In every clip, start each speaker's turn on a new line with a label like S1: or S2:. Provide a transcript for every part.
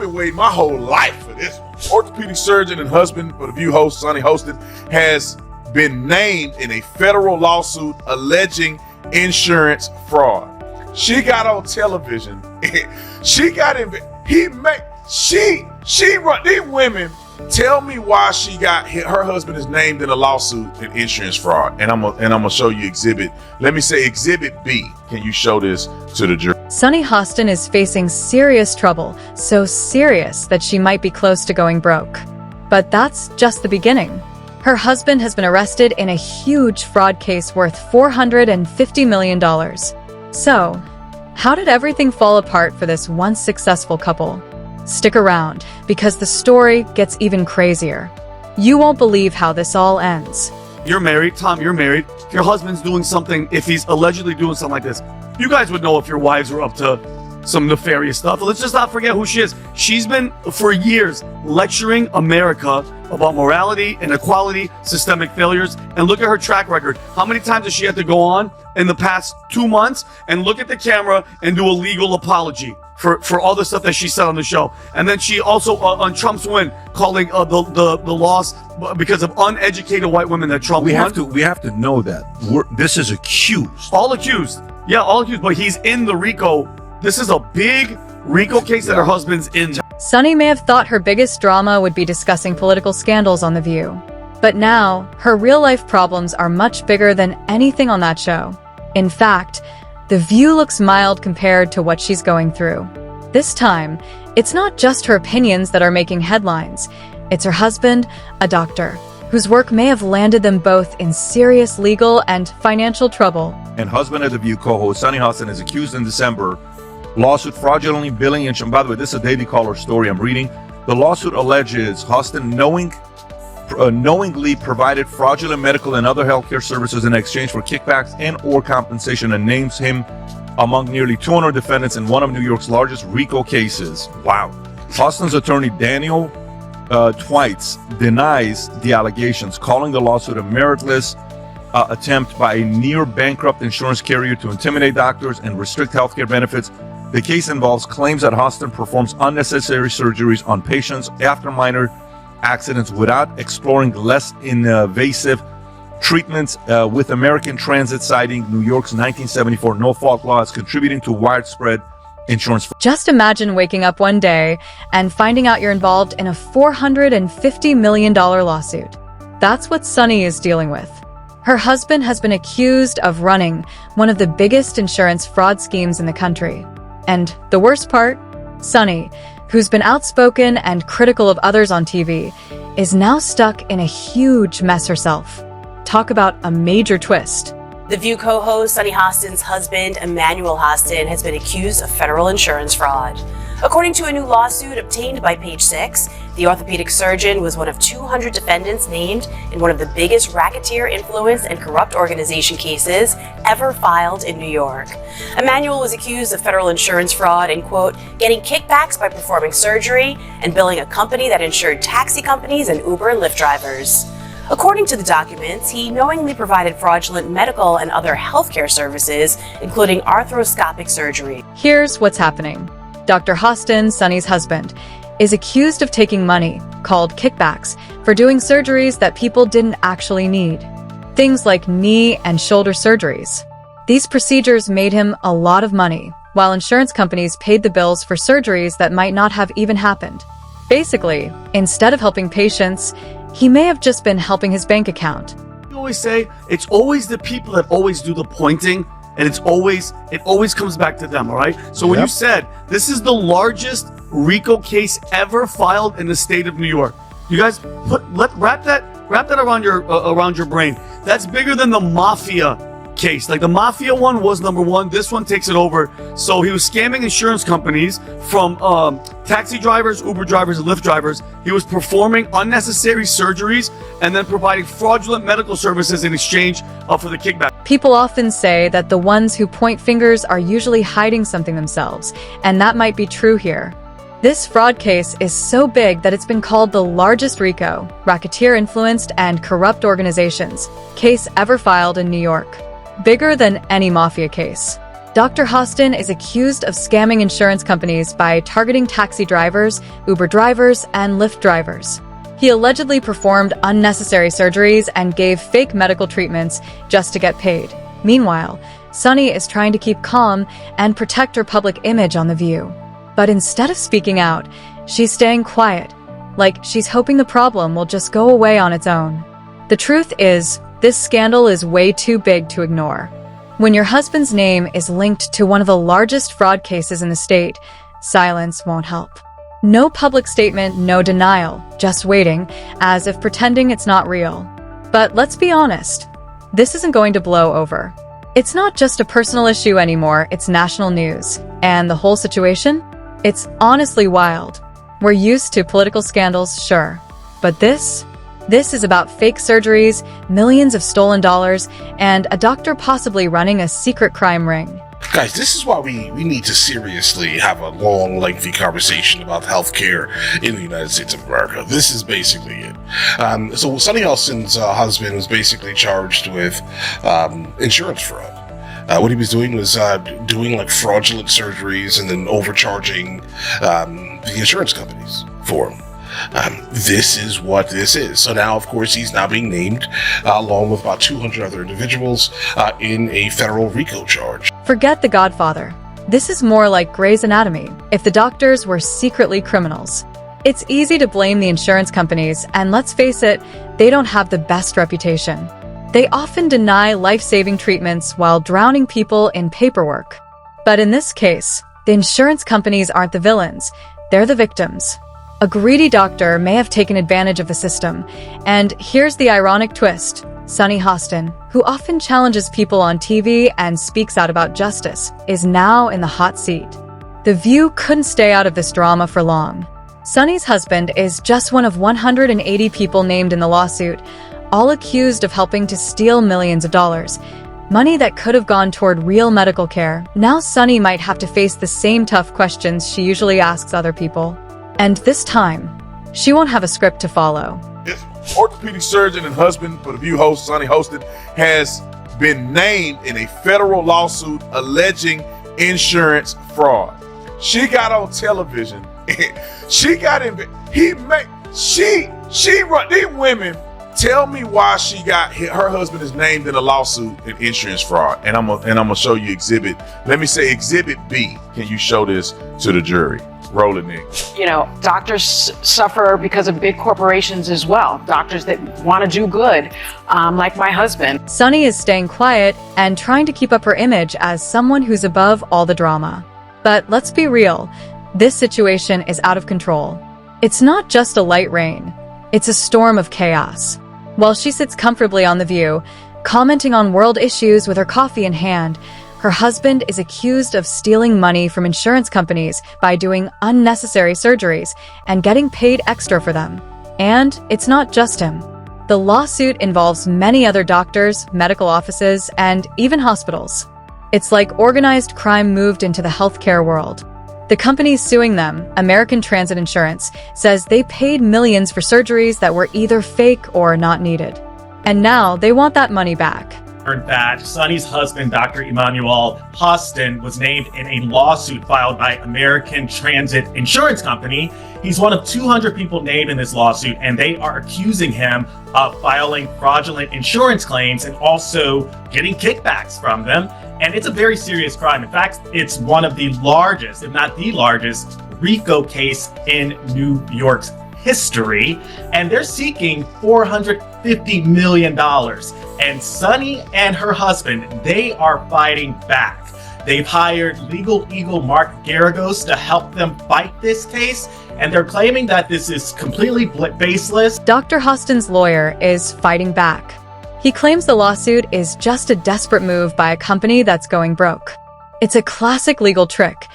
S1: been waiting my whole life for this one. Orthopedic surgeon and husband for the View host, Sonny Hostin, has been named in a federal lawsuit alleging insurance fraud. She got on television. She got in. She run these women. Tell me why she got her husband is named in a lawsuit in insurance fraud, and I'm gonna show you exhibit. Let me say exhibit B. Can you show this to the jury?
S2: Sonny Hostin is facing serious trouble, so serious that she might be close to going broke. But that's just the beginning. Her husband has been arrested in a huge fraud case worth $450 million. So, how did everything fall apart for this once successful couple? Stick around, because the story gets even crazier. You won't believe how this all ends.
S3: You're married, Tom, you're married. If your husband's doing something, if he's allegedly doing something like this, you guys would know if your wives are up to some nefarious stuff. Let's just not forget who she is. She's been, for years, lecturing America about morality, inequality, systemic failures, and look at her track record. How many times has she had to go on in the past 2 months and look at the camera and do a legal apology for all the stuff that she said on the show? And then she also, on Trump's win, calling the loss because of uneducated white women that Trump won.
S4: We have to know that this is accused.
S3: All accused. Yeah, all accused, but he's in the RICO. This is a big RICO case that her husband's in.
S2: Sonny may have thought her biggest drama would be discussing political scandals on The View. But now, her real-life problems are much bigger than anything on that show. In fact, The View looks mild compared to what she's going through. This time, it's not just her opinions that are making headlines. It's her husband, a doctor, whose work may have landed them both in serious legal and financial trouble.
S4: And husband of The View co-host Sonny Hostin is accused in December lawsuit fraudulently billing insurance. By the way, this is a Daily Caller story I'm reading. The lawsuit alleges Hostin knowingly provided fraudulent medical and other healthcare services in exchange for kickbacks and or compensation, and names him among nearly 200 defendants in one of New York's largest RICO cases. Wow. Hostin's attorney Daniel Twites denies the allegations, calling the lawsuit a meritless attempt by a near bankrupt insurance carrier to intimidate doctors and restrict healthcare benefits. The case involves claims that Hostin performs unnecessary surgeries on patients after minor accidents without exploring less invasive treatments, with American Transit citing New York's 1974 no-fault law as contributing to widespread insurance fraud.
S2: Just imagine waking up one day and finding out you're involved in a $450 million lawsuit. That's what Sonny is dealing with. Her husband has been accused of running one of the biggest insurance fraud schemes in the country. And the worst part, Sonny, who's been outspoken and critical of others on TV, is now stuck in a huge mess herself. Talk about a major twist.
S5: The View co-host Sonny Hostin's husband, Emmanuel Hostin, has been accused of federal insurance fraud. According to a new lawsuit obtained by Page 6, the orthopedic surgeon was one of 200 defendants named in one of the biggest racketeer influence and corrupt organization cases ever filed in New York. Emmanuel was accused of federal insurance fraud and, quote, getting kickbacks by performing surgery and billing a company that insured taxi companies and Uber and Lyft drivers. According to the documents, he knowingly provided fraudulent medical and other healthcare services, including arthroscopic surgery.
S2: Here's what's happening. Dr. Hostin, Sonny's husband, is accused of taking money, called kickbacks, for doing surgeries that people didn't actually need. Things like knee and shoulder surgeries. These procedures made him a lot of money, while insurance companies paid the bills for surgeries that might not have even happened. Basically, instead of helping patients, he may have just been helping his bank account.
S3: You always say, it's always the people that always do the pointing, and it always comes back to them, all right? So when you said, this is the largest RICO case ever filed in the state of New York, you guys wrap that around your brain. That's bigger than the mafia case. Like the mafia one was number one. This one takes it over. So he was scamming insurance companies from taxi drivers, Uber drivers, and Lyft drivers. He was performing unnecessary surgeries and then providing fraudulent medical services in exchange for the kickback.
S2: People often say that the ones who point fingers are usually hiding something themselves, and that might be true here. This fraud case is so big that it's been called the largest RICO, racketeer-influenced and corrupt organizations, case ever filed in New York. Bigger than any mafia case. Dr. Hostin is accused of scamming insurance companies by targeting taxi drivers, Uber drivers, and Lyft drivers. He allegedly performed unnecessary surgeries and gave fake medical treatments just to get paid. Meanwhile, Sunny is trying to keep calm and protect her public image on The View. But instead of speaking out, she's staying quiet, like she's hoping the problem will just go away on its own. The truth is, this scandal is way too big to ignore. When your husband's name is linked to one of the largest fraud cases in the state, silence won't help. No public statement, no denial, just waiting, as if pretending it's not real. But let's be honest, this isn't going to blow over. It's not just a personal issue anymore, it's national news. And the whole situation? It's honestly wild. We're used to political scandals, sure. But this is about fake surgeries, millions of stolen dollars, and a doctor possibly running a secret crime ring.
S6: Guys, this is why we need to seriously have a long, lengthy conversation about healthcare in the United States of America. This is basically it. So Sunny Hostin's husband was basically charged with insurance fraud. What he was doing was doing like fraudulent surgeries and then overcharging the insurance companies for him. This is what this is. So now, of course, he's now being named, along with about 200 other individuals, in a federal RICO charge.
S2: Forget The Godfather. This is more like Grey's Anatomy, if the doctors were secretly criminals. It's easy to blame the insurance companies, and let's face it, they don't have the best reputation. They often deny life-saving treatments while drowning people in paperwork. But in this case, the insurance companies aren't the villains, they're the victims. A greedy doctor may have taken advantage of the system, and here's the ironic twist. Sunny Hostin, who often challenges people on TV and speaks out about justice, is now in the hot seat. The View couldn't stay out of this drama for long. Sunny's husband is just one of 180 people named in the lawsuit, all accused of helping to steal millions of dollars, money that could have gone toward real medical care. Now Sunny might have to face the same tough questions she usually asks other people. And this time, she won't have a script to follow.
S1: Yes. Orthopedic surgeon and husband for The View host Sunny Hostin has been named in a federal lawsuit alleging insurance fraud. She got on television. She got in. She run. These women tell me why she got her husband is named in a lawsuit in insurance fraud, and I'm gonna show you exhibit. Let me say exhibit B. Can you show this to the jury? Roll it, Nick.
S7: You know, doctors suffer because of big corporations as well. Doctors that want to do good, like my husband.
S2: Sunny is staying quiet and trying to keep up her image as someone who's above all the drama. But let's be real, this situation is out of control. It's not just a light rain, it's a storm of chaos. While she sits comfortably on The View, commenting on world issues with her coffee in hand, her husband is accused of stealing money from insurance companies by doing unnecessary surgeries and getting paid extra for them. And it's not just him. The lawsuit involves many other doctors, medical offices, and even hospitals. It's like organized crime moved into the healthcare world. The company suing them, American Transit Insurance, says they paid millions for surgeries that were either fake or not needed. And now they want that money back.
S8: That Sunny's husband, Dr. Emmanuel Hostin, was named in a lawsuit filed by American Transit Insurance Company. He's one of 200 people named in this lawsuit, and they are accusing him of filing fraudulent insurance claims and also getting kickbacks from them. And it's a very serious crime. In fact, it's one of the largest, if not the largest, RICO case in New York's history. And they're seeking $450 million. And Sunny and her husband, they are fighting back. They've hired legal eagle Mark Garagos to help them fight this case, and they're claiming that this is completely baseless.
S2: Dr. Hostin's lawyer is fighting back. He claims the lawsuit is just a desperate move by a company that's going broke. It's a classic legal trick.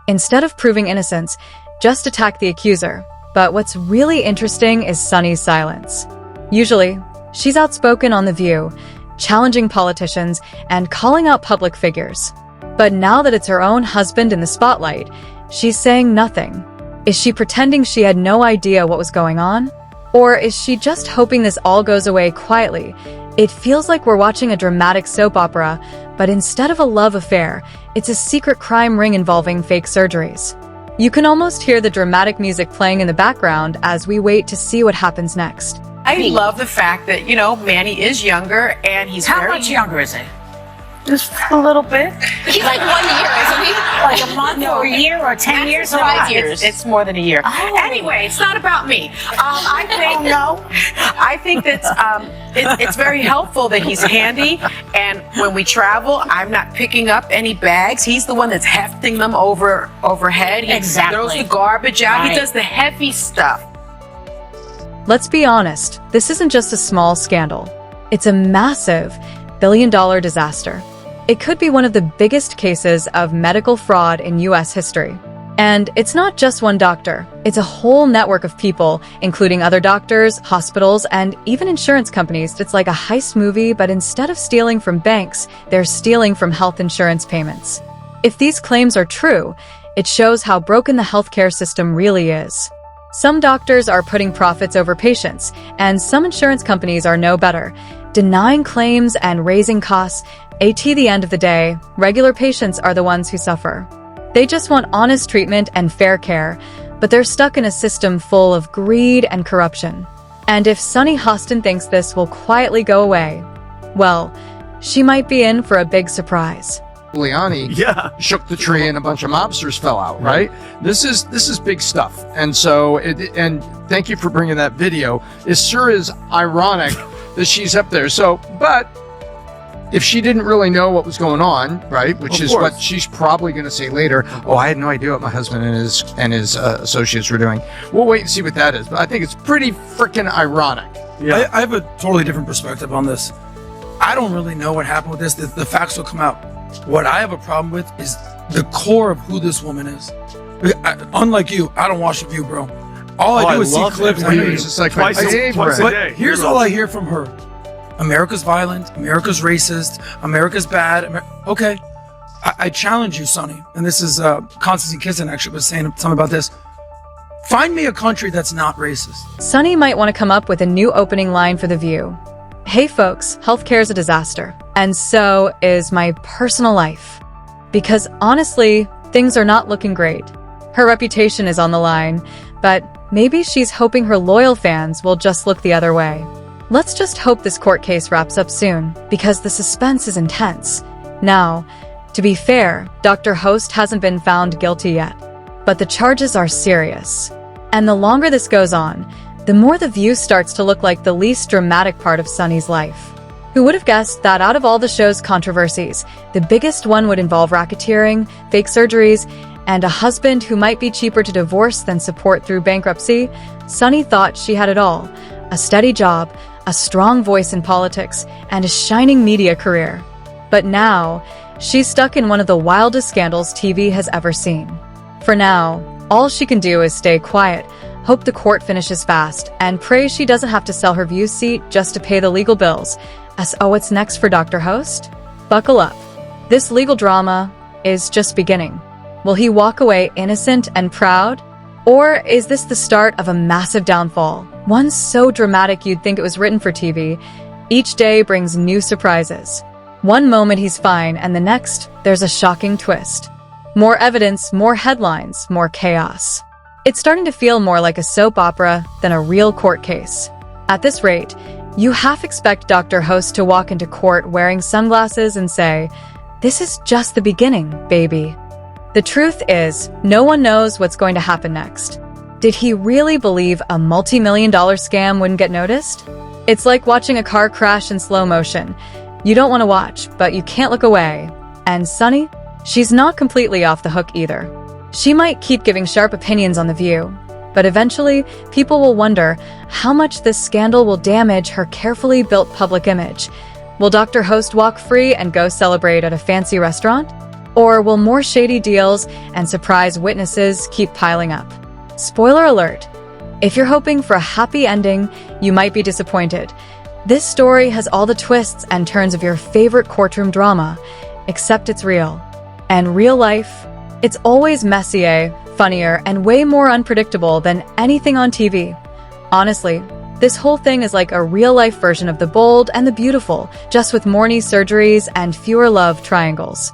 S2: Instead of proving innocence, just attack the accuser. But what's really interesting is Sunny's silence. Usually, she's outspoken on The View, challenging politicians and calling out public figures. But now that it's her own husband in the spotlight, she's saying nothing. Is she pretending she had no idea what was going on? Or is she just hoping this all goes away quietly, It feels like we're watching a dramatic soap opera, but instead of a love affair, it's a secret crime ring involving fake surgeries. You can almost hear the dramatic music playing in the background as we wait to see what happens next.
S9: I love the fact that, Manny is younger and he's
S7: How
S9: very
S7: much younger is he?
S9: Just a little bit.
S5: He's like 1 year, isn't he?
S7: Like a month or a year or 10 years or
S5: 5
S7: what?
S5: years.
S9: It's more than a year.
S7: Oh.
S9: Anyway, it's not about me. I think I think that it's very helpful that he's handy, and when we travel, I'm not picking up any bags. He's the one that's hefting them overhead. He throws the garbage out.
S7: Right.
S9: He does the heavy stuff.
S2: Let's be honest, this isn't just a small scandal. It's a massive billion-dollar disaster. It could be one of the biggest cases of medical fraud in US history. And it's not just one doctor. It's a whole network of people, including other doctors, hospitals, and even insurance companies. It's like a heist movie, but instead of stealing from banks, they're stealing from health insurance payments. If these claims are true, it shows how broken the healthcare system really is. Some doctors are putting profits over patients, and some insurance companies are no better, denying claims and raising costs. At the end of the day, regular patients are the ones who suffer. They just want honest treatment and fair care, but they're stuck in a system full of greed and corruption. And if Sunny Hostin thinks this will quietly go away, well, she might be in for a big surprise.
S10: Giuliani shook the tree and a bunch of mobsters fell out, right? This is big stuff. And so, and thank you for bringing that video. It sure is ironic that she's up there. So, but if she didn't really know what was going on, right, which is what she's probably going to say later, I had no idea what my husband and his associates were doing. We'll wait and see what that is. But I think it's pretty freaking ironic.
S11: Yeah. I have a totally different perspective on this. I don't really know what happened with this. The facts will come out. What I have a problem with is the core of who this woman is. Unlike you, I don't watch The View, bro. All I do is see clips.
S3: It's
S11: just like
S3: twice a day.
S11: Here's all I hear from her. America's violent. America's racist. America's bad. Okay. I challenge you, Sonny. And this is Constantine Kisin actually was saying something about this. Find me a country that's not racist.
S2: Sunny might want to come up with a new opening line for The View. Hey folks, healthcare is a disaster. And so is my personal life. Because honestly, things are not looking great. Her reputation is on the line, but maybe she's hoping her loyal fans will just look the other way. Let's just hope this court case wraps up soon, because the suspense is intense. Now, to be fair, Dr. Host hasn't been found guilty yet, but the charges are serious. And the longer this goes on, the more The View starts to look like the least dramatic part of Sunny's life. Who would have guessed that out of all the show's controversies, the biggest one would involve racketeering, fake surgeries, and a husband who might be cheaper to divorce than support through bankruptcy? Sunny thought she had it all: a steady job, a strong voice in politics, and a shining media career. But now, she's stuck in one of the wildest scandals TV has ever seen. For now, all she can do is stay quiet, hope the court finishes fast, and pray she doesn't have to sell her View seat just to pay the legal bills. What's next for Dr. Host? Buckle up. This legal drama is just beginning. Will he walk away innocent and proud? Or is this the start of a massive downfall? One so dramatic you'd think it was written for TV. Each day brings new surprises. One moment he's fine, and the next, there's a shocking twist. More evidence, more headlines, more chaos. It's starting to feel more like a soap opera than a real court case. At this rate, you half expect Dr. Host to walk into court wearing sunglasses and say, "This is just the beginning, baby." The truth is, no one knows what's going to happen next. Did he really believe a multi-million-dollar scam wouldn't get noticed? It's like watching a car crash in slow motion. You don't want to watch, but you can't look away. And Sunny? She's not completely off the hook either. She might keep giving sharp opinions on The View, but eventually, people will wonder how much this scandal will damage her carefully built public image. Will Dr. Host walk free and go celebrate at a fancy restaurant? Or will more shady deals and surprise witnesses keep piling up? Spoiler alert. If you're hoping for a happy ending, you might be disappointed. This story has all the twists and turns of your favorite courtroom drama, except it's real. And real life, it's always messier, funnier, and way more unpredictable than anything on TV. Honestly, This whole thing is like a real-life version of The Bold and the Beautiful, just with more knee surgeries and fewer love triangles.